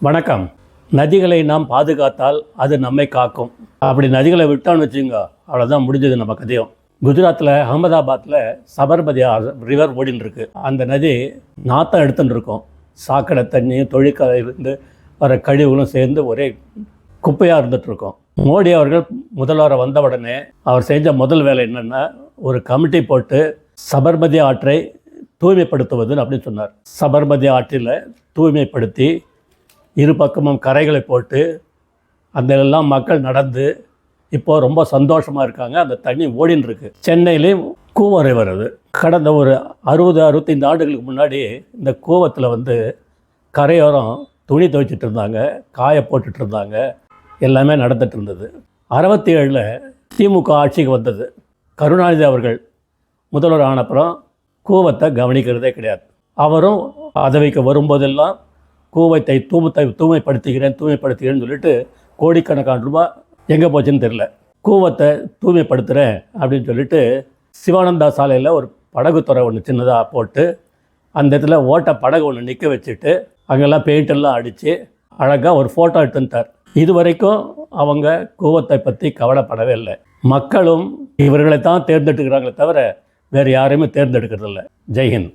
வணக்கம். நதிகளை நாம் பாதுகாத்தால் அது நம்மை காக்கும். அப்படி நதிகளை விட்டோன்னு வச்சுங்க, அவ்வளோதான், முடிஞ்சது நம்ம கதையும். குஜராத்தில் அகமதாபாத்தில் சபர்மதி ரிவர் ஓடின்னு இருக்கு. அந்த நதி நாற்றம் எடுத்துன்னு இருக்கும். சாக்கடை தண்ணியும் தொழிற்கலையிலிருந்து வர கழிவுகளும் சேர்ந்து ஒரே குப்பையாக இருந்துகிட்ருக்கோம். மோடி அவர்கள் முதல்வரை வந்த உடனே அவர் செஞ்ச முதல் வேலை என்னென்னா, ஒரு கமிட்டி போட்டு சபர்மதி ஆற்றை தூய்மைப்படுத்துவதுன்னு அப்படின்னு சொன்னார். சபர்மதி ஆற்றில் தூய்மைப்படுத்தி இரு பக்கமும் கரைகளை போட்டு அந்த எல்லாம் மக்கள் நடந்து இப்போது ரொம்ப சந்தோஷமாக இருக்காங்க. அந்த தண்ணி ஓடின்னு இருக்கு. சென்னையிலையும் கூவரை வருது. கடந்த ஒரு 60-65 ஆண்டுகளுக்கு முன்னாடி இந்த கூவத்தில் கரையோரம் துணி துவைச்சிட்டு இருந்தாங்க, காய போட்டுட்டு இருந்தாங்க, எல்லாமே நடந்துட்டு இருந்தது. 67 திமுக ஆட்சிக்கு வந்தது. கருணாநிதி அவர்கள் முதல்வர் ஆனப்புறம் கூவத்தை கவனிக்கிறதே கிடையாது. அவரும் பதவிக்கு வரும்போதெல்லாம் கூவத்தை தூய்மைப்படுத்துகிறேன்னு சொல்லிட்டு கோடிக்கணக்கான ரூபாய் எங்கே போச்சுன்னு தெரில. கூவத்தை தூய்மைப்படுத்துகிறேன் அப்படின்னு சொல்லிட்டு சிவானந்தா சாலையில் ஒரு படகுத்துறை ஒன்று சின்னதாக போட்டு அந்த இடத்துல ஓட்ட படகு ஒன்று நிற்க வச்சுட்டு அங்கெல்லாம் பெயிண்டெல்லாம் அடித்து அழகாக ஒரு ஃபோட்டோ எடுத்துட்டார். இது வரைக்கும் அவங்க கூவத்தை பற்றி கவலைப்படவே இல்லை. மக்களும் இவர்களை தான் தேர்ந்தெடுக்கிறாங்களே தவிர வேறு யாரையுமே தேர்ந்தெடுக்கிறதில்ல. ஜெய்ஹிந்த்.